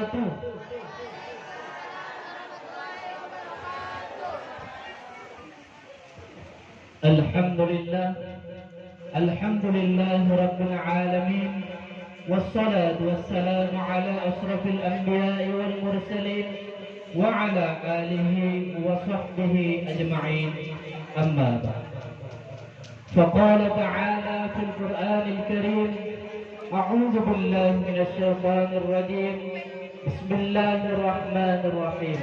wabarakatuh. Alhamdulillah, alhamdulillah rabbil alamin. Wassalatu wassalamu ala asrafil anbiya'i wal mursalin wa ala alihi wa sahbihi ajma'in. Amma ba'd. Faqala ta'ala fil Qur'anil Karim, a'udzu billahi minasy syaithanir rajim. Bismillahirrahmanirrahim.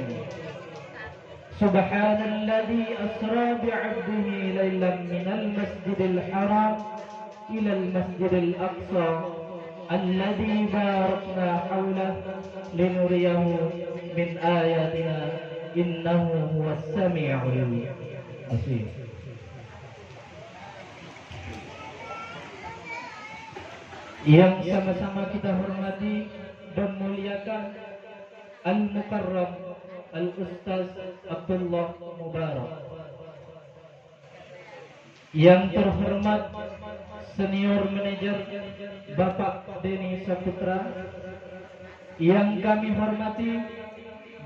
Subhanalladzi asra bi'abdihi lailan minal masjidil haram ilal masjidil aqsa alladzi barakna hawlahu linuriyahu min ayatina innahu huwas sami'ul basir. Yang sama-sama kita hormati dan muliakan Al-Mukarram Al-Ustaz Abdullah Mubarak, yang terhormat Senior Manager Bapak Denny Saputra, yang kami hormati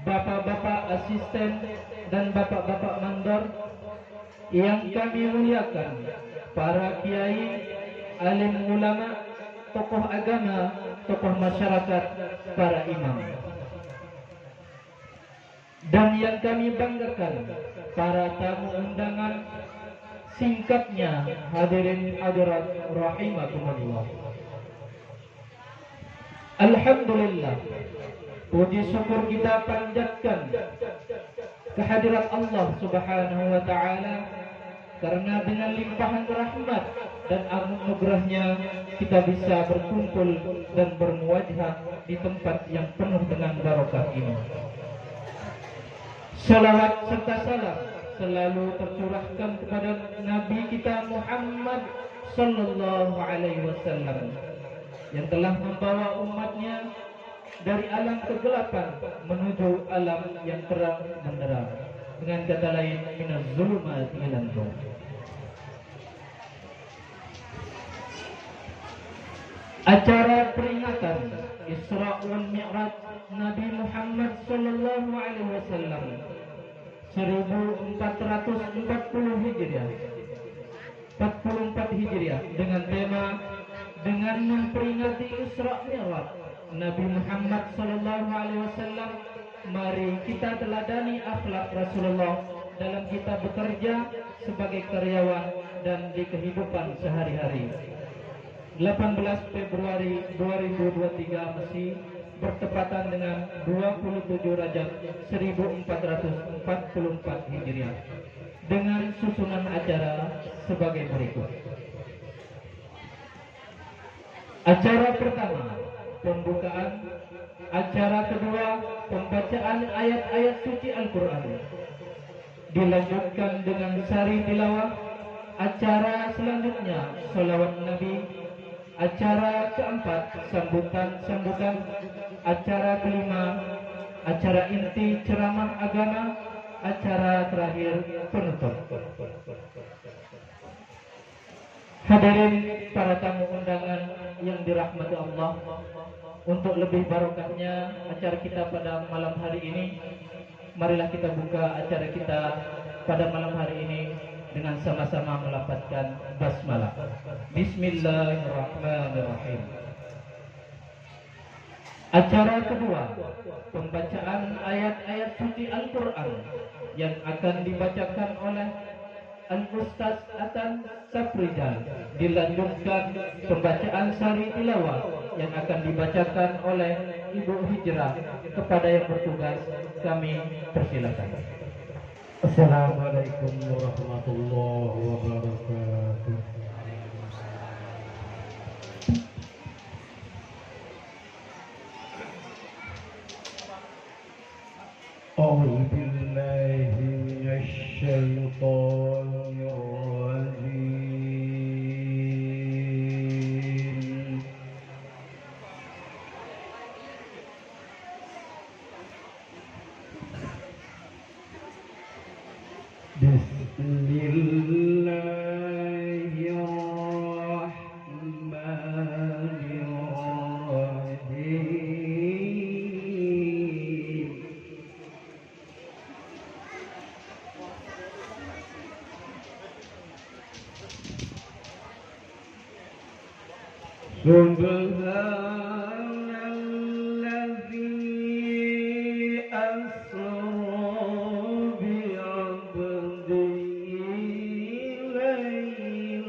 Bapak-Bapak Asisten dan Bapak-Bapak Mandor, yang kami muliakan para kiai, alim ulama, tokoh agama, tokoh masyarakat, para imam, dan yang kami banggakan para tamu undangan, singkatnya hadirin hadirat rahimakumullah. Alhamdulillah, puji syukur kita panjatkan kehadirat Allah Subhanahu wa taala, karena dengan limpahan rahmat dan anugerahnya kita bisa berkumpul dan bermuajah di tempat yang penuh dengan barokah ini. Salawat serta salam selalu tercurahkan kepada Nabi kita Muhammad sallallahu alaihi wasallam, yang telah membawa umatnya dari alam kegelapan menuju alam yang terang benderang. Dengan kata lain, minaz zulumati ilan nur. Acara peringatan Isra wal Mi'raj Nabi Muhammad sallallahu alaihi wasallam 1440 Hijriah 44 Hijriah dengan tema dengan memperingati Isra Mi'raj Nabi Muhammad sallallahu alaihi wasallam, mari kita teladani akhlak Rasulullah dalam kita bekerja sebagai karyawan dan di kehidupan sehari-hari. 18 Februari 2023 masih bertepatan dengan 27 Rajab 1444 Hijriah dengan susunan acara sebagai berikut. Acara pertama, pembukaan. Acara kedua, pembacaan ayat-ayat suci Al-Quran. Dilanjutkan dengan sari tilawah. Acara selanjutnya, sholawat Nabi. Acara keempat, sambutan. Acara kelima, acara inti ceramah agama. Acara terakhir, penutup. Hadirin para tamu undangan yang dirahmati Allah, untuk lebih barokahnya acara kita pada malam hari ini, marilah kita buka acara kita pada malam hari ini dengan sama-sama melafazkan basmalah. Bismillahirrahmanirrahim. Acara kedua, pembacaan ayat-ayat suci Al-Quran yang akan dibacakan oleh Al-Ustaz Atan Saprijal. Dilanjutkan pembacaan sari tilawah yang akan dibacakan oleh Ibu Hijrah. Kepada yang bertugas kami persilakan. Assalamualaikum warahmatullahi wabarakatuh. A'udzu billahi minasy syaithanir rajim. Bismillahirrahmanirrahim. سبحان الذي أسرى بعبده ليلا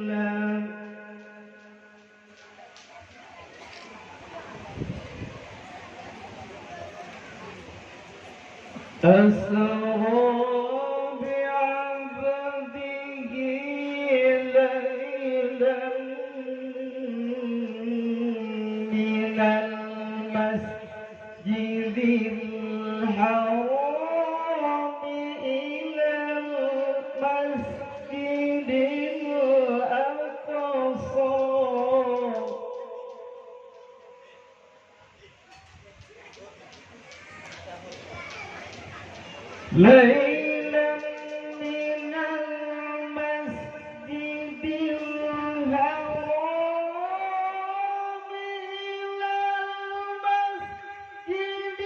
ليلا من المسجد الحرام إلى المسجد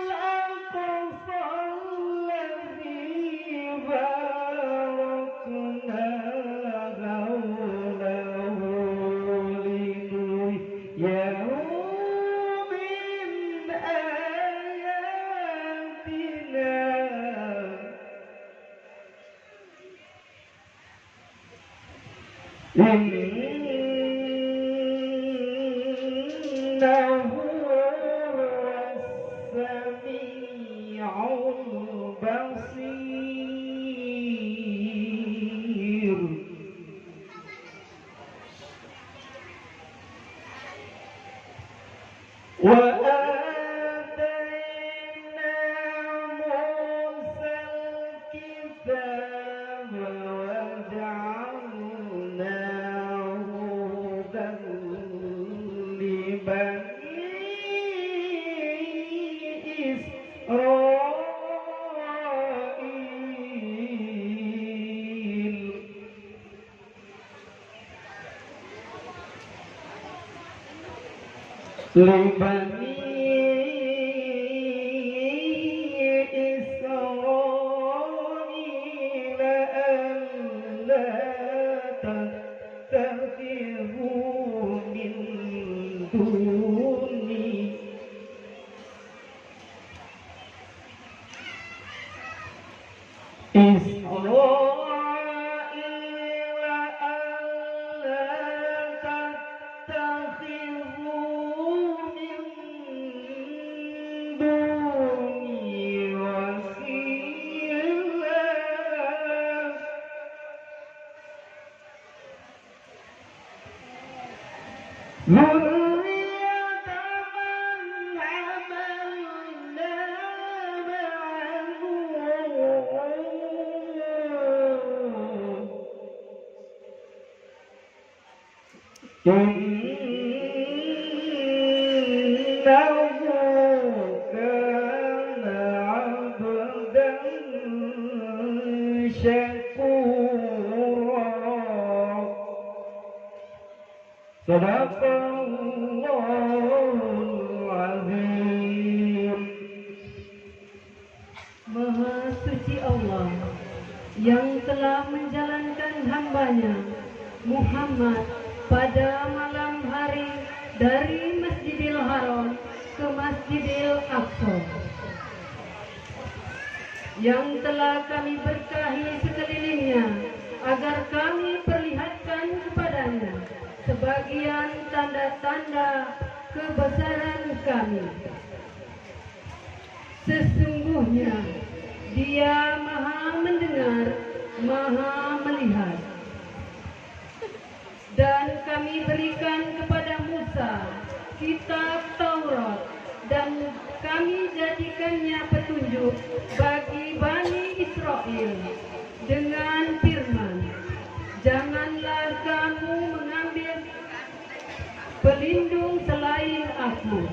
الأقصى الذي باركنا حوله لنريه من آياتنا إنه هو السميع البصير وآتينا موسى الكتاب وجعلناه هدى لبني إسرائيل ألا تتخذوا من دوني ذرية من حملنا مع نوح إنه كان عبدا شكورا صدق Allahul Azim. Maha suci Allah yang telah menjalankan hambanya Muhammad pada malam hari dari Masjidil Haram ke Masjidil Aqsa, yang telah kami berkahi sekelilingnya agar kami perlihatkan kepadanya sebagian tanda-tanda kebesaran kami. Sesungguhnya Dia Maha mendengar, Maha melihat. Dan kami berikan kepada Musa kitab Taurat, dan kami jadikannya petunjuk bagi Bani Israel dengan firman, janganlah kamu mengambil pelindung selain aku,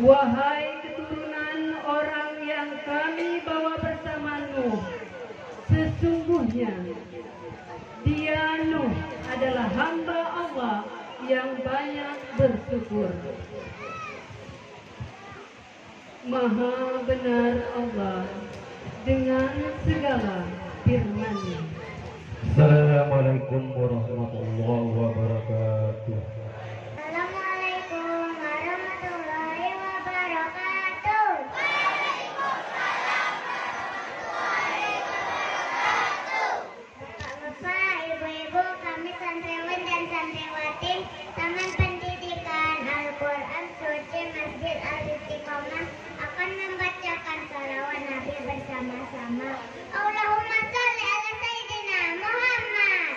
wahai keturunan orang yang kami bawa bersama Nuh. Sesungguhnya dia Nuh adalah hamba Allah yang banyak bersyukur. Maha benar Allah dengan segala firman-Nya. Assalamualaikum warahmatullahi wabarakatuh. wabarakatuh. Assalamualaikum warahmatullahi wabarakatuh. Bapak, ibu-ibu, kami santriwan dan santriwati Taman Pendidikan Al-Quran Suci Masjid Al-Istiqomah akan membacakan salawat Nabi bersama-sama. Allahumma sholli ala Sayyidina Muhammad.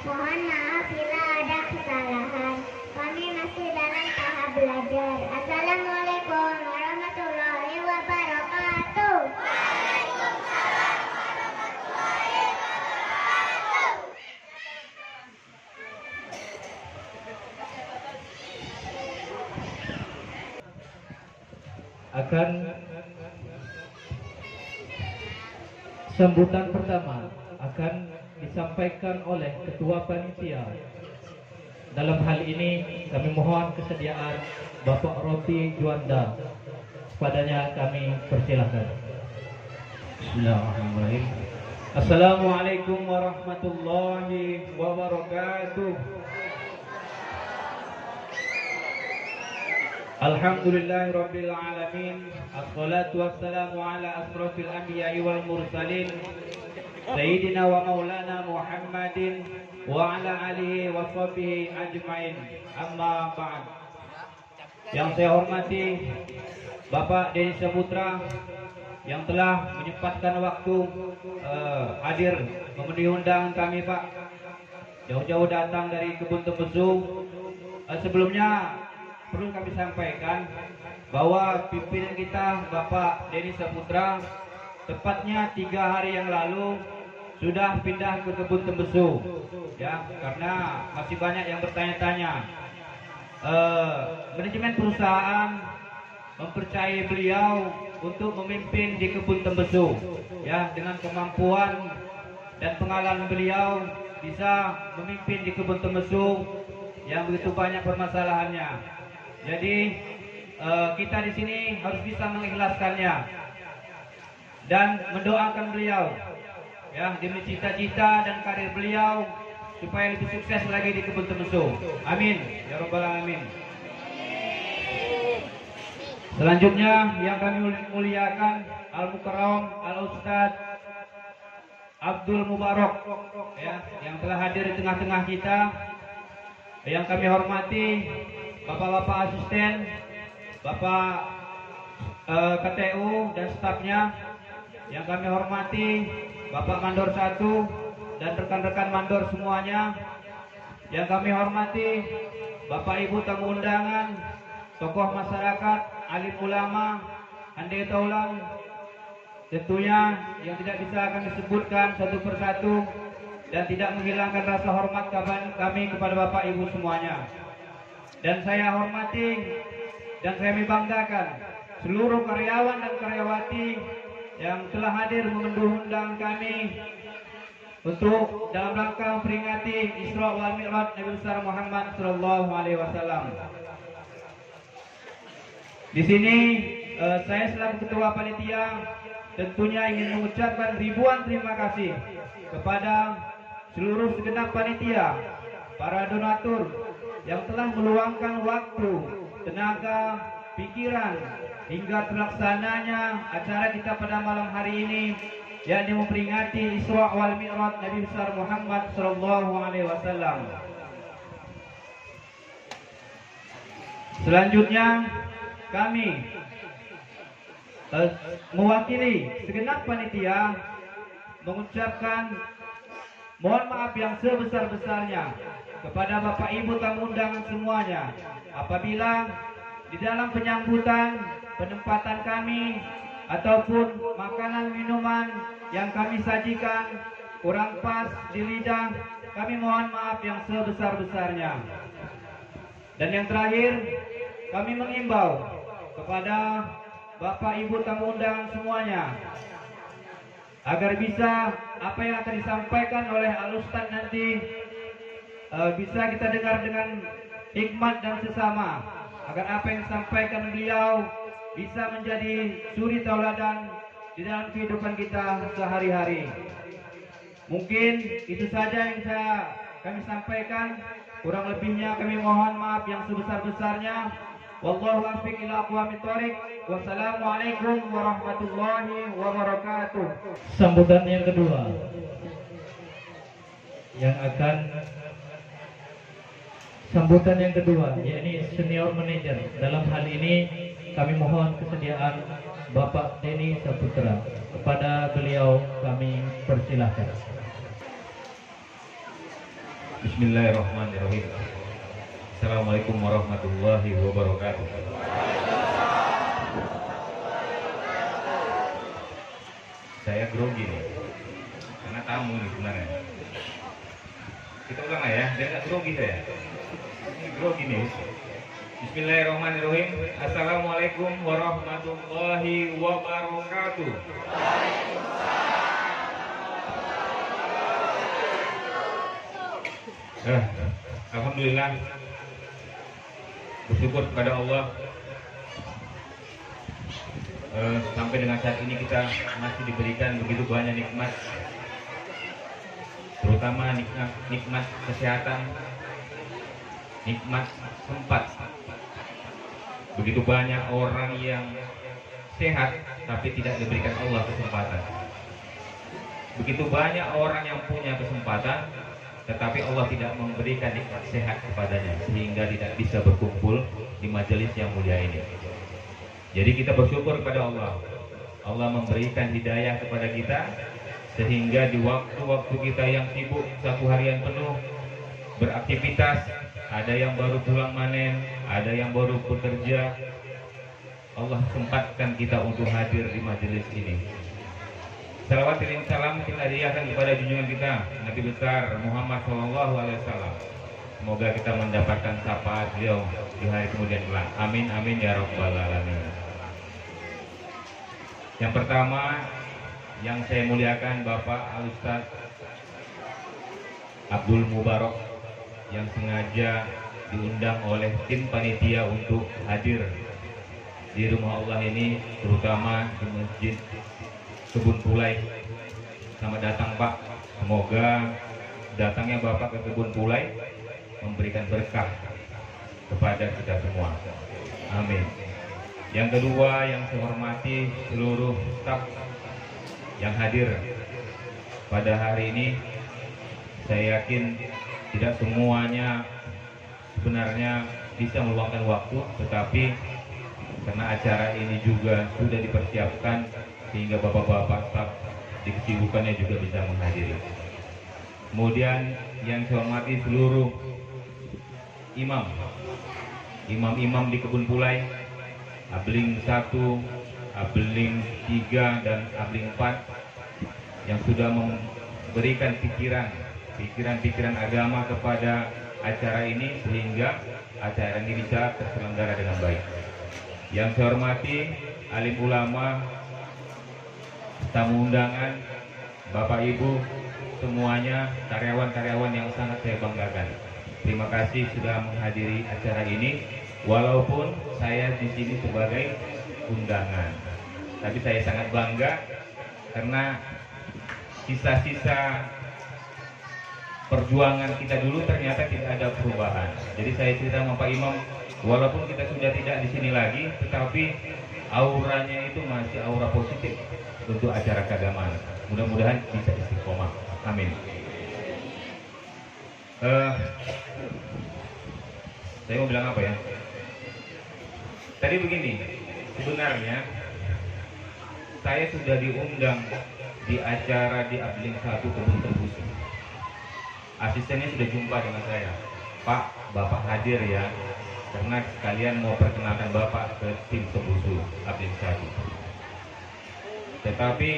Mohon maaf bila ada kesalahan. Kami masih dalam tahap belajar. Assalamualaikum warahmatullahi wabarakatuh. Waalaikumsalam warahmatullahi wabarakatuh. Akan sambutan pertama akan disampaikan oleh Ketua Panitia. Dalam hal ini kami mohon kesediaan Bapak Roti Juanda. Padanya kami persilahkan. Bismillahirrahmanirrahim. Assalamualaikum warahmatullahi wabarakatuh. Alhamdulillahirabbil alamin. Assalatu wassalamu ala asrofil anbiya'i wal mursalin Sayyidina wa maulana Muhammadin wa ala alihi wa sahbihi ajmain. Amma ba'd. Yang saya hormati Bapak Denny Saputra yang telah menyempatkan waktu hadir memenuhi undangan kami, Pak. Jauh-jauh datang dari Kebun Tembesu. Sebelumnya perlu kami sampaikan bahwa pimpinan kita Bapak Denny Saputra tepatnya 3 hari yang lalu sudah pindah ke Kebun Tembesu, ya, karena masih banyak yang bertanya-tanya. Manajemen perusahaan mempercayai beliau untuk memimpin di Kebun Tembesu, ya, dengan kemampuan dan pengalaman beliau bisa memimpin di Kebun Tembesu yang begitu banyak permasalahannya. Jadi kita di sini harus bisa mengikhlaskannya dan mendoakan beliau, ya, demi cita-cita dan karir beliau supaya lebih sukses lagi di Kebun Tembesu. Amin ya rabbal alamin. Selanjutnya yang kami muliakan Al-Mukarram Al-Ustaz Abdul Mubarak, ya, yang telah hadir di tengah-tengah kita. Yang kami hormati Bapak-bapak asisten, Bapak KTU dan stafnya. Yang kami hormati Bapak Mandor 1 dan rekan-rekan mandor semuanya. Yang kami hormati Bapak Ibu tamu undangan, tokoh masyarakat, alim ulama, handai taulang, tentunya yang tidak bisa kami sebutkan satu persatu dan tidak menghilangkan rasa hormat kami kepada Bapak Ibu semuanya. Dan saya hormati dan saya membanggakan seluruh karyawan dan karyawati yang telah hadir memenuhi undangan kami untuk dalam rangka memperingati Isra wal Mi'raj Nabi besar Muhammad sallallahu alaihi wasallam. Di sini saya selaku ketua panitia tentunya ingin mengucapkan ribuan terima kasih kepada seluruh segenap panitia, para donatur yang telah meluangkan waktu, tenaga, pikiran hingga terlaksananya acara kita pada malam hari ini, yakni memperingati Isra wal Mi'raj Nabi besar Muhammad sallallahu alaihi wasallam. Selanjutnya kami mewakili segenap panitia mengucapkan mohon maaf yang sebesar-besarnya kepada Bapak Ibu tamu undangan semuanya apabila di dalam penyambutan, penempatan kami ataupun makanan minuman yang kami sajikan kurang pas di lidah, kami mohon maaf yang sebesar-besarnya. Dan yang terakhir, kami mengimbau kepada Bapak Ibu tamu undangan semuanya agar bisa apa yang akan disampaikan oleh Al-Ustaz nanti bisa kita dengar dengan hikmat dan sesama, agar apa yang disampaikan beliau bisa menjadi suri tauladan di dalam kehidupan kita sehari-hari. Mungkin itu saja yang kami sampaikan. Kurang lebihnya kami mohon maaf yang sebesar-besarnya. Wallahu a'lam ila aqwamit thoriq. Wassalamualaikum warahmatullahi wabarakatuh. Sambutan yang kedua yakni senior manager. Dalam hal ini kami mohon kesediaan Bapak Denny Saputra. Kepada beliau kami persilahkan. Bismillahirrahmanirrahim. Assalamualaikum warahmatullahi wabarakatuh. Saya grogi nih, karena tamu nih sebenarnya. Kita ulang lah ya, biar nggak grogi saya. Ini grogi nih. Bismillahirrahmanirrahim. Assalamualaikum warahmatullahi wabarakatuh. Alhamdulillah, bersyukur kepada Allah, sampai dengan saat ini kita masih diberikan begitu banyak nikmat, terutama nikmat kesehatan, nikmat tempat Begitu banyak orang yang sehat tapi tidak diberikan Allah kesempatan. Begitu banyak orang yang punya kesempatan tetapi Allah tidak memberikan nikmat sehat kepadanya sehingga tidak bisa berkumpul di majelis yang mulia ini. Jadi kita bersyukur kepada Allah. Allah memberikan hidayah kepada kita sehingga di waktu-waktu kita yang sibuk satu harian penuh beraktivitas, ada yang baru pulang manen, ada yang baru bekerja, Allah sempatkan kita untuk hadir di majelis ini. Salawat dan salam kita hadiahkan kepada junjungan kita Nabi besar Muhammad SAW. Semoga kita mendapatkan syafaat beliau di hari kemudian kelak. Amin amin ya rabbal alamin. Yang pertama yang saya muliakan Bapak Al-Ustaz Abdul Mubarak yang sengaja diundang oleh tim panitia untuk hadir di rumah Allah ini, terutama di Masjid Kebun Pulai. Selamat datang Pak. Semoga datangnya Bapak ke Kebun Pulai memberikan berkah kepada kita semua. Amin. Yang kedua yang saya hormati seluruh staf yang hadir pada hari ini. Saya yakin tidak semuanya sebenarnya bisa meluangkan waktu, tetapi karena acara ini juga sudah dipersiapkan sehingga bapak-bapak staf di kesibukannya juga bisa menghadiri. Kemudian yang saya hormati seluruh imam-imam di Kebun Pulai, Abling 1, Abling 3 dan Abling 4 yang sudah memberikan pikiran agama kepada acara ini sehingga acara ini bisa terselenggara dengan baik. Yang saya hormati alim ulama, tamu undangan, Bapak Ibu semuanya, karyawan-karyawan yang sangat saya banggakan. Terima kasih sudah menghadiri acara ini, walaupun saya di sini sebagai undangan. Tapi saya sangat bangga karena sisa-sisa perjuangan kita dulu ternyata tidak ada perubahan. Jadi saya cerita sama Pak Imam, walaupun kita sudah tidak di sini lagi, tetapi auranya itu masih aura positif untuk acara keagamaan. Mudah-mudahan bisa istiqomah. Amin. Saya mau bilang apa ya? Tadi begini, sebenarnya saya sudah diundang di acara di Abling 1 Kebun Tembusu. Asistennya sudah jumpa dengan saya, Pak, Bapak hadir ya, karena sekalian mau perkenalkan Bapak ke tim Tembusu Abling 1. Tetapi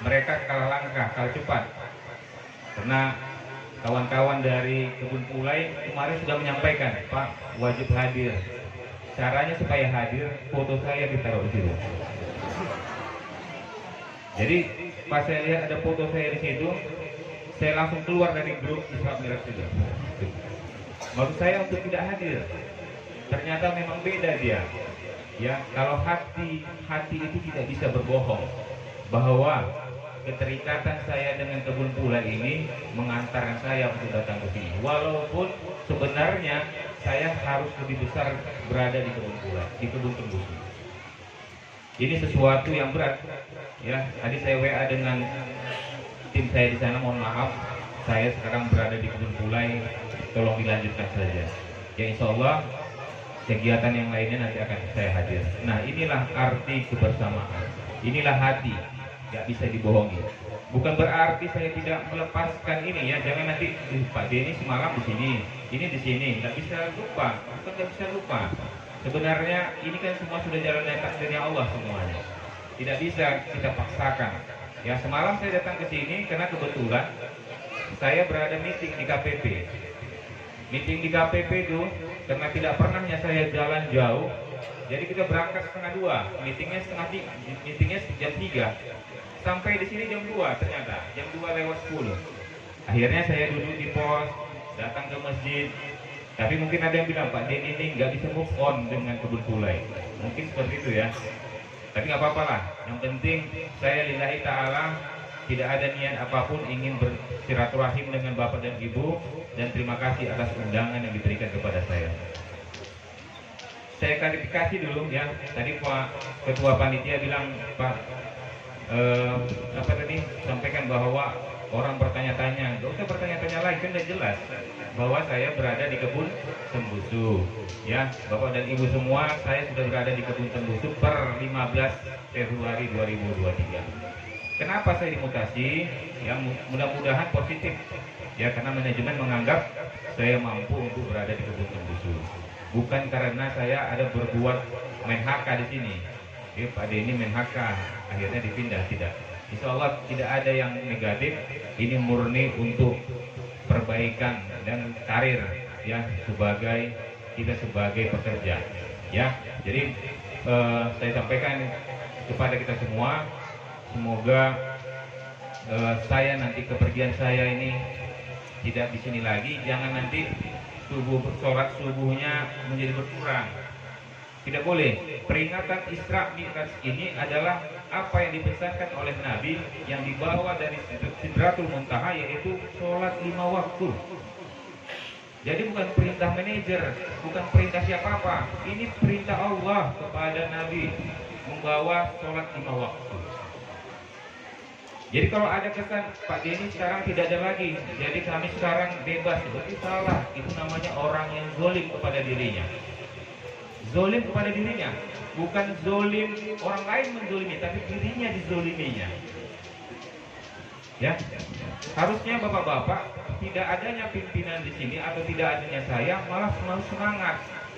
mereka kalah langkah, kalah cepat, karena kawan-kawan dari Kebun Pulai kemarin sudah menyampaikan, Pak, wajib hadir. Caranya supaya hadir, foto saya ditaruh di situ. Jadi pas saya lihat ada foto saya di situ, saya langsung keluar dari grup Isra Mi'raj itu. Maksud saya untuk tidak hadir. Ternyata memang beda dia. Ya, kalau hati itu tidak bisa berbohong bahwa keterikatan saya dengan Kebun Pulai ini mengantarkan saya untuk datang ke sini. Walaupun sebenarnya saya harus lebih besar berada di Kebun Pulai, di Kebun Tembusu. Ini sesuatu yang berat. Ya, tadi saya WA dengan tim saya di sana, mohon maaf, saya sekarang berada di Kebun Pulai, tolong dilanjutkan saja. Ya insya Allah kegiatan yang lainnya nanti akan saya hadir. Nah inilah arti kebersamaan, inilah hati, gak bisa dibohongi. Bukan berarti saya tidak melepaskan ini ya, jangan nanti Pak Denny semalam di sini, ini di sini, nggak bisa lupa, bukan nggak bisa lupa. Sebenarnya ini kan semua sudah jalannya takdirnya Allah semuanya, tidak bisa kita paksakan. Ya semalam saya datang ke sini karena kebetulan saya berada meeting di KPP. Meeting di KPP itu karena tidak pernahnya saya jalan jauh, jadi kita berangkat setengah 2, meetingnya jam 3, sampai di sini jam 2 ternyata, jam 2:10. Akhirnya saya duduk di pos, datang ke masjid. Tapi mungkin ada yang bilang, Pak Denny ini nggak bisa move on dengan Kebun Pulai. Mungkin seperti itu ya. Tapi nggak apa-apa lah. Yang penting saya lillahi ta'ala tidak ada niat apapun ingin bersilaturahim dengan Bapak dan Ibu, dan terima kasih atas undangan yang diberikan kepada saya. saya klarifikasi dulu ya. Tadi Pak Ketua Panitia bilang, Pak apa tadi, sampaikan bahwa orang bertanya-tanya. Gak usah bertanya-tanya lagi, kan udah jelas bahwa saya berada di kebun Tembusu. Ya, Bapak dan Ibu semua, saya sudah berada di kebun Tembusu per 15 Februari 2023. Kenapa saya dimutasi? Ya, mudah-mudahan positif. Ya, karena manajemen menganggap saya mampu untuk berada di kebun Tembusu. Bukan karena saya ada berbuat main HK di sini. Ya, Pak Denny main HK, akhirnya dipindah, tidak. Insya Allah tidak ada yang negatif. Ini murni untuk perbaikan dan karir ya, kita sebagai pekerja ya. Jadi saya sampaikan kepada kita semua, semoga saya nanti kepergian saya ini tidak di sini lagi. Jangan nanti sholat subuhnya menjadi berkurang. Tidak boleh. Peringatan Isra Mi'raj ini adalah apa yang dipesankan oleh Nabi yang dibawa dari Sidratul Muntaha, yaitu sholat 5 waktu. Jadi bukan perintah manajer, bukan perintah siapa-apa. Ini perintah Allah kepada Nabi membawa sholat 5 waktu. Jadi kalau ada kesan Pak Denny sekarang tidak ada lagi, jadi kami sekarang bebas, berarti salah. Itu namanya orang yang zalim kepada dirinya. Zolim kepada dirinya, bukan zolim orang lain menzolimi, tapi dirinya dizoliminya. Ya, harusnya bapak-bapak tidak adanya pimpinan di sini atau tidak adanya saya malah selalu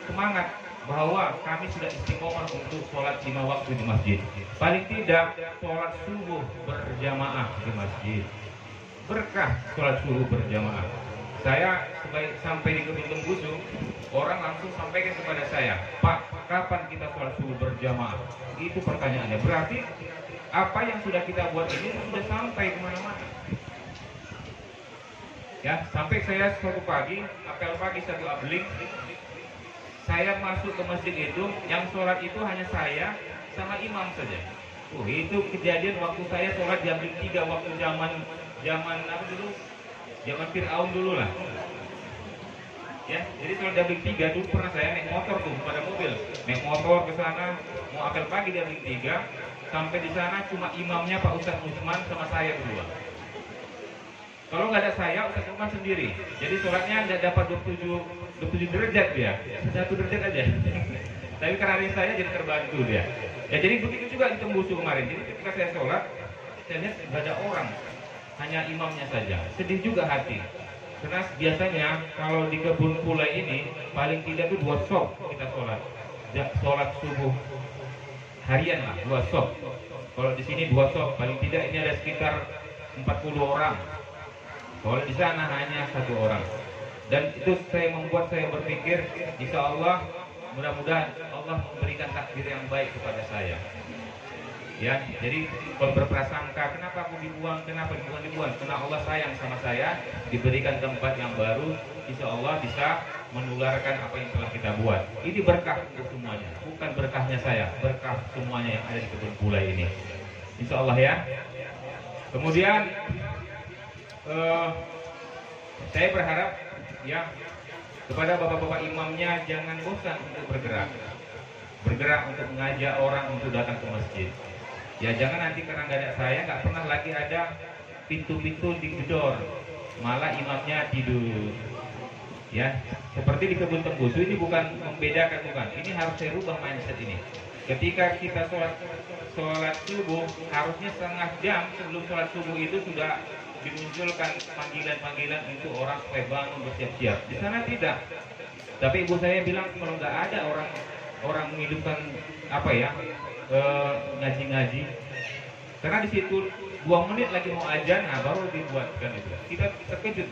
semangat bahwa kami sudah istiqomah untuk sholat 5 waktu di masjid. Paling tidak sholat subuh berjamaah di masjid. Berkah sholat subuh berjamaah. Saya sampai di kebun Tembusu, orang langsung sampaikan kepada saya, Pak, kapan kita sholat subuh berjamaah? Itu pertanyaannya. Berarti apa yang sudah kita buat ini sudah sampai kemana-mana. Ya, sampai saya suatu pagi, apel pagi satu abling, saya masuk ke masjid itu, yang sholat itu hanya saya sama imam saja. Itu kejadian waktu saya sholat jam 3 waktu zaman apa dulu? Zaman Fir'aun dulu lah. Ya, jadi sholat jam 3 dulu pernah saya naik motor tuh pada mobil, naik motor ke sana mau apel pagi jam 3, sampai di sana cuma imamnya Pak Ustadz Usman sama saya berdua. Kalau nggak ada saya, Ustadz Usman sendiri. Jadi sholatnya nggak dapat 27 derajat dia, 1 derajat aja. Tapi karena ada saya jadi terbantu dia. Ya, jadi begitu juga di Tembusu kemarin. Jadi ketika saya sholat, saya lihat nggak ada orang, hanya imamnya saja. Sedih juga hati. Karena biasanya kalau di kebun pulai ini paling tidak itu 2 shop kita sholat. Sholat subuh harian lah, 2 shop. Kalau di sini 2 shop, paling tidak ini ada sekitar 40 orang. Kalau di sana hanya 1 orang. Dan itu membuat saya berpikir, insya Allah mudah-mudahan Allah memberikan takdir yang baik kepada saya. Ya, jadi kalau berprasangka kenapa aku dibuang, kenapa dibuang, karena Allah sayang sama saya, diberikan tempat yang baru, insya Allah bisa menularkan apa yang telah kita buat. Ini berkah untuk semuanya, bukan berkahnya saya, berkah semuanya yang ada di kebun pulai ini, insya Allah ya. Kemudian saya berharap ya kepada bapak-bapak imamnya, jangan bosan untuk bergerak untuk mengajak orang untuk datang ke masjid. Ya, jangan nanti karena nggak ada saya, nggak pernah lagi ada pintu-pintu digedor, malah imamnya tidur. Ya, seperti di kebun Tembusu ini bukan membedakan, bukan. Ini harus saya rubah mindset ini. Ketika kita sholat subuh, harusnya setengah jam sebelum sholat subuh itu sudah dimunculkan panggilan-panggilan untuk orang supaya bangun bersiap-siap. Di sana tidak. Tapi ibu saya bilang kalau nggak ada orang menghidupkan apa ya, ngaji-ngaji, karena di situ 2 menit lagi mau azan, nah baru dibuatkan itu. Kita terkejut.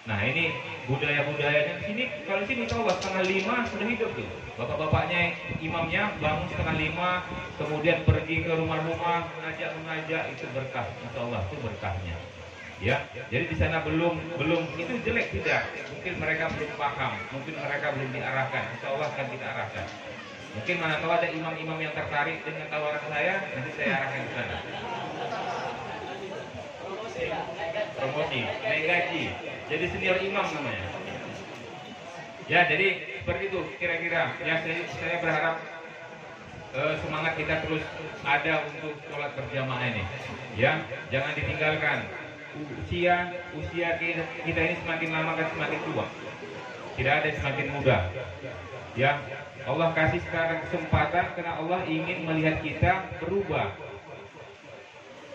Nah, ini budaya-budayanya di sini. Kalau di sini tahu 4:30 sudah hidup tuh. Bapak-bapaknya, imamnya bangun 4:30, kemudian pergi ke rumah-rumah mengajak, itu berkah. Insya Allah itu berkahnya. Ya, jadi di sana belum itu jelek tidak. Mungkin mereka belum paham, mungkin mereka belum diarahkan. Insya Allah akan kita arahkan. Mungkin mana tahu ada imam-imam yang tertarik dengan tawaran saya, nanti saya arahkan ke sana. Promosi, naik gaji, jadi senior imam namanya. Ya, jadi seperti itu kira-kira. Ya saya berharap semangat kita terus ada untuk sholat berjamaah ini. Ya, jangan ditinggalkan. Usia kita ini semakin lama kan semakin tua. Tidak ada yang semakin muda. Ya, Allah kasih sekarang kesempatan karena Allah ingin melihat kita berubah.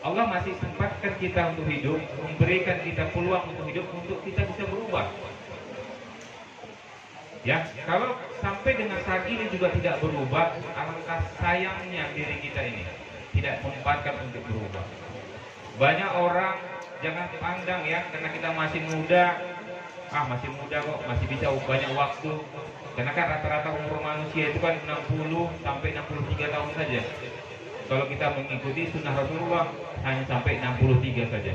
Allah masih sempatkan kita untuk hidup, memberikan kita peluang untuk hidup untuk kita bisa berubah. Ya, kalau sampai dengan saat ini juga tidak berubah, alangkah sayangnya diri kita ini tidak memanfaatkan untuk berubah. Banyak orang jangan pandang ya, karena kita masih muda, masih muda kok, masih bisa banyak waktu. Karena kan rata-rata umur manusia itu kan 60 sampai 63 tahun saja. Kalau kita mengikuti sunnah Rasulullah hanya sampai 63 saja.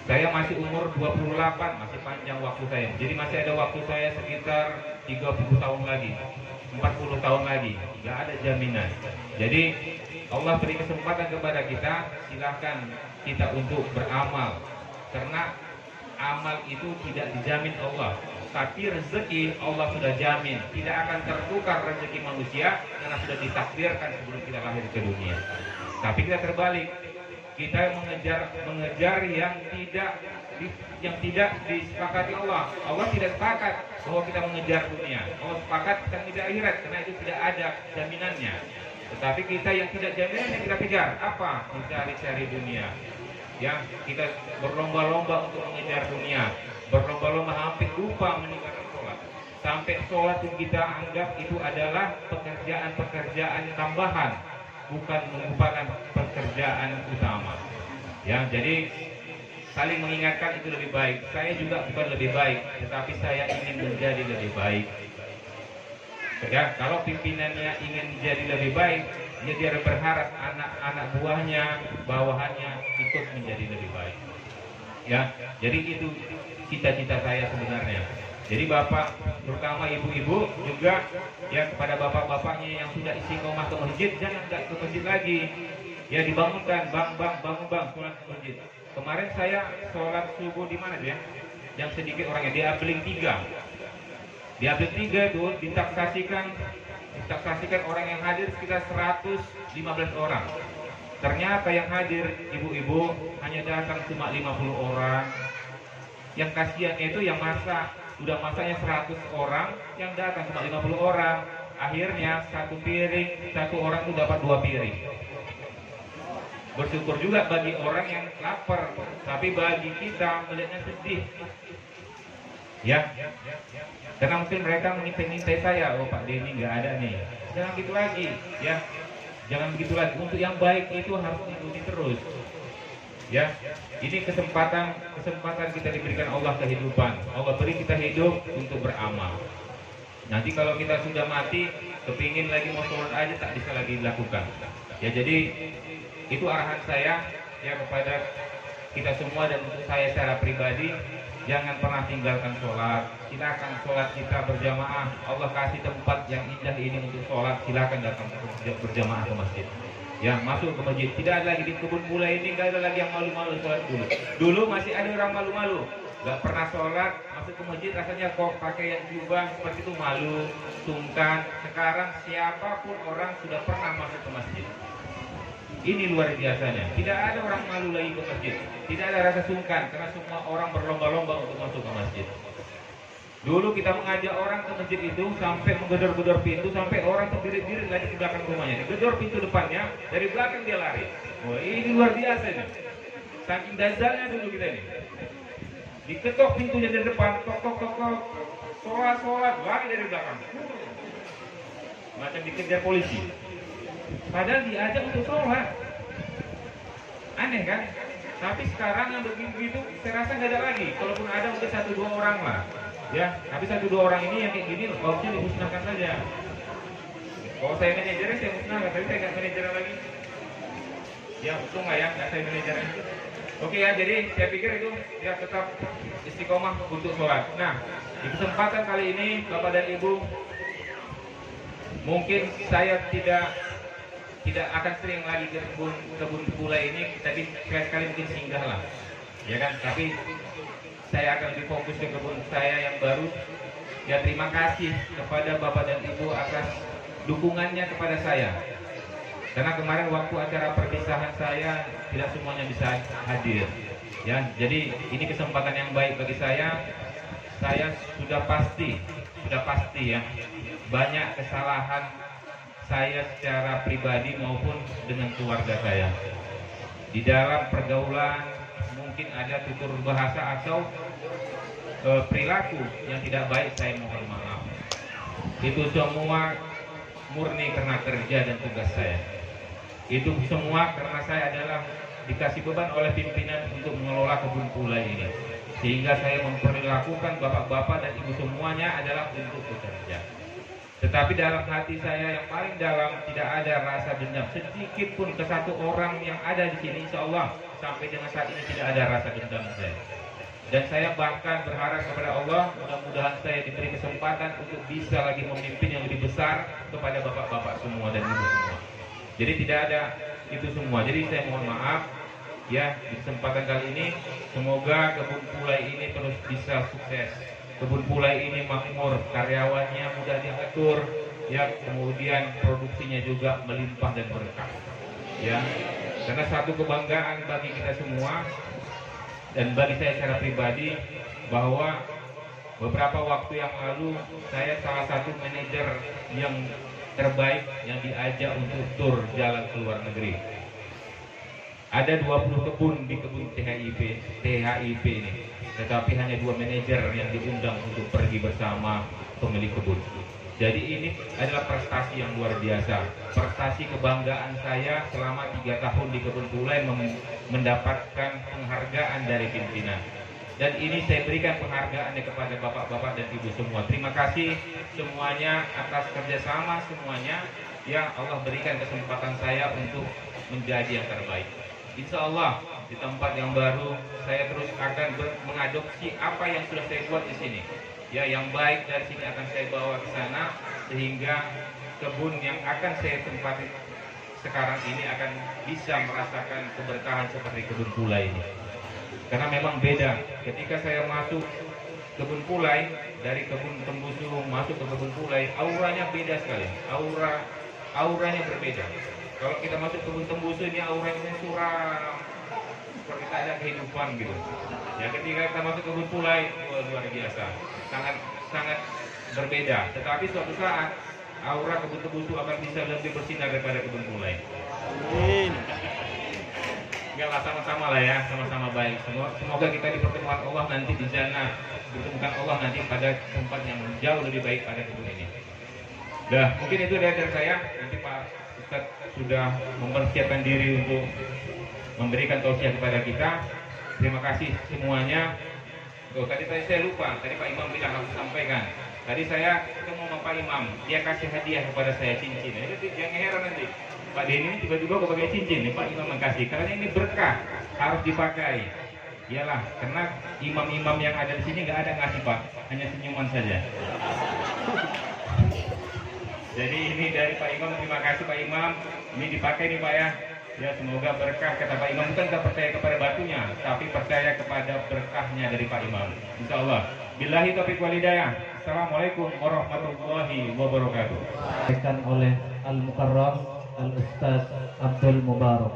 Saya masih umur 28, masih panjang waktu saya. Jadi masih ada waktu saya sekitar 30 tahun lagi, 40 tahun lagi. Tidak ada jaminan. Jadi Allah beri kesempatan kepada kita, silahkan kita untuk beramal. Karena amal itu tidak dijamin Allah. Tapi rezeki Allah sudah jamin, tidak akan tertukar rezeki manusia karena sudah ditakdirkan sebelum kita lahir ke dunia. Tapi kita terbalik, kita mengejar yang tidak disepakati Allah. Allah tidak sepakat bahwa kita mengejar dunia. Allah sepakat kita mengejar akhirat karena itu tidak ada jaminannya. Tetapi kita yang tidak jaminannya kita kejar apa? Mencari-cari dunia. Ya, kita berlomba-lomba untuk mengejar dunia, berlomba-lomba hampir lupa meninggalkan sholat. Sampai sholat yang kita anggap itu adalah pekerjaan-pekerjaan tambahan, bukan merupakan pekerjaan utama. Ya, jadi saling mengingatkan itu lebih baik. Saya juga bukan lebih baik, tetapi saya ingin menjadi lebih baik. Ya, kalau pimpinannya ingin jadi lebih baik, dia berharap anak-anak buahnya, bawahannya ikut menjadi lebih baik. Ya, jadi itu cita-cita saya sebenarnya. Jadi bapak, terutama ibu-ibu juga ya, kepada bapak-bapaknya yang sudah istiqomah ke masjid, jangan nggak ke masjid lagi. Ya, dibangunkan, bangun sholat ke masjid. Kemarin saya sholat subuh di mana dia? Yang sedikit orangnya di Abling 3. Di Abling 3 itu ditaksasikan orang yang hadir sekitar 115 orang. Ternyata yang hadir ibu-ibu hanya datang cuma 50 orang. Yang kasihannya itu yang masak, udah masaknya 100 orang, yang datang cuma 50 orang. Akhirnya satu piring, satu orang itu dapat 2 piring. Bersyukur juga bagi orang yang lapar, tapi bagi kita melihatnya sedih. Ya, karena mungkin mereka mengintai saya, oh Pak Denny nggak ada nih. Jangan gitu lagi, ya. Jangan begitu lagi. Untuk yang baik itu harus diikuti terus. Ya, ini kesempatan kita diberikan Allah kehidupan. Allah beri kita hidup untuk beramal. Nanti kalau kita sudah mati, kepingin lagi mau sholat aja tak bisa lagi dilakukan. Ya, jadi itu arahan saya ya kepada kita semua dan untuk saya secara pribadi. Jangan pernah tinggalkan sholat. Silakan sholat kita berjamaah. Allah kasih tempat yang indah ini untuk sholat. Silakan datang berjamaah ke masjid. Ya, masuk ke masjid. Tidak ada lagi di kebun pula ini, tidak ada lagi yang malu-malu sholat dulu. Dulu masih ada orang malu-malu, nggak pernah sholat, masuk ke masjid rasanya kok pakai yang jubah seperti itu malu, sungkan. Sekarang siapapun orang sudah pernah masuk ke masjid. Ini luar biasanya. Tidak ada orang malu lagi ke masjid. Tidak ada rasa sungkan karena semua orang berlomba-lomba untuk masuk ke masjid. Dulu kita mengajak orang ke masjid itu sampai menggedor-gedor pintu, sampai orang berdiri-diri lagi di belakang rumahnya. Digedor pintu depannya, dari belakang dia lari. Wah, ini luar biasa nih. Saking dazalnya dulu kita ini. Diketok pintunya dari depan, tok, sholat, lari dari belakang. Macam dikejar polisi. Padahal diajak untuk sholat. Aneh kan? Tapi sekarang yang begitu saya rasa nggak ada lagi. Kalaupun ada mungkin 1-2 orang lah. Ya, tapi 1-2 orang ini yang kayak gini harusnya dimusnahkan saja. Kalau saya manajernya saya musnahkan, tapi saya nggak manajer lagi. Ya, untung nggak ya, nggak saya manajernya. Oke ya, jadi saya pikir itu ya tetap istiqomah untuk sholat. Nah, di kesempatan kali ini Bapak dan Ibu, mungkin saya tidak akan sering lagi ke kebun pula ini, tapi sekali-sekali mungkin singgah lah, ya kan? Tapi saya akan lebih fokus ke kebun saya yang baru, Ya, terima kasih kepada Bapak dan Ibu atas dukungannya kepada saya. Karena kemarin waktu acara perpisahan saya tidak semuanya bisa hadir. Ya, jadi ini kesempatan yang baik bagi saya. Saya sudah pasti ya banyak kesalahan saya secara pribadi maupun dengan keluarga saya. Di dalam pergaulan mungkin ada tutur bahasa atau perilaku yang tidak baik, saya mohon maaf. Itu semua murni karena kerja dan tugas saya. Itu semua karena saya adalah dikasih beban oleh pimpinan untuk mengelola kebun pulai ini, sehingga saya memperlakukan bapak-bapak dan ibu semuanya adalah untuk bekerja. Tetapi dalam hati saya yang paling dalam tidak ada rasa dendam sedikit pun ke satu orang yang ada di sini. Insya Allah sampai dengan saat ini tidak ada rasa dendam saya. Dan saya bahkan berharap kepada Allah, mudah-mudahan saya diberi kesempatan untuk bisa lagi memimpin yang lebih besar kepada bapak-bapak semua dan ibu semua. Jadi tidak ada itu semua. Jadi saya mohon maaf ya, di kesempatan kali ini semoga kebun pulai ini terus bisa sukses. Kebun pulai ini makmur, karyawannya mudah diatur, ya, kemudian produksinya juga melimpah dan berkah. Ya, karena satu kebanggaan bagi kita semua. Dan bagi saya secara pribadi bahwa beberapa waktu yang lalu saya salah satu manajer yang terbaik yang diajak untuk tur jalan ke luar negeri. Ada 20 kebun di kebun THIP ini, tetapi hanya 2 manajer yang diundang untuk pergi bersama pemilik kebun. Jadi ini adalah prestasi yang luar biasa. Prestasi kebanggaan saya selama 3 tahun di kebun pulai mendapatkan penghargaan dari pimpinan. Dan ini saya berikan penghargaannya kepada bapak-bapak dan ibu semua. Terima kasih semuanya atas kerjasama semuanya. Ya, Allah berikan kesempatan saya untuk menjadi yang terbaik. Insya Allah di tempat yang baru saya terus akan mengadopsi apa yang sudah saya buat di sini. Ya, yang baik dari sini akan saya bawa ke sana, sehingga kebun yang akan saya tempati sekarang ini akan bisa merasakan keberkahan seperti kebun pulai ini. Karena memang beda ketika saya masuk kebun pulai, dari kebun tembusu masuk ke kebun pulai, auranya beda sekali. Auranya berbeda. Kalau kita masuk kebun tembusu ini auranya suram, seperti tak ada kehidupan gitu. Ya, ketika kita masuk kebun pulai, luar biasa, sangat berbeda. Tetapi suatu saat aura kebun tembusu akan bisa lebih bersinar daripada kebun pulai. Amin. Enggak lah, sama-sama lah ya, sama-sama baik. Semoga kita dipertemukan Allah nanti di sana, dipertemukan Allah nanti pada tempat yang jauh lebih baik pada kebun ini. Dah, mungkin itu dari saya. Nanti Pak Ustadz sudah mempersiapkan diri untuk memberikan tausiah kepada kita. Terima kasih semuanya. Tadi saya lupa, tadi Pak Imam bilang harus sampaikan. Tadi saya ketemu sama Pak Imam, dia kasih hadiah kepada saya cincin. Itu jangan heran nanti. Pak Denny tiba-tiba kok pakai cincin nih, Pak Imam mengasih. Karena ini berkah, harus dipakai. Iyalah, karena imam-imam yang ada di sini nggak ada ngasih Pak, hanya senyuman saja. Jadi ini dari Pak Imam, terima kasih Pak Imam. Ini dipakai nih Pak ya. Ya, semoga berkah, kata Pak Imam. Bukan kita percaya kepada batunya, tapi percaya kepada berkahnya dari Pak Imam. Insya Allah. Billahi taufiq wal hidayah. Assalamualaikum warahmatullahi wabarakatuh. Disampaikan oleh Al-Mukarram Al-Ustaz Abdul Mubarak.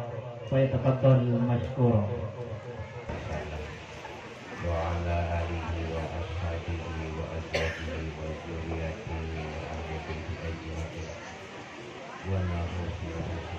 Fayatafaddal mashkura. Wa ala alihi wa ashabihi wa azwajihi wa dzurriyyatihi wa ahli baitihi ajma'in. Wa na'udzu billahi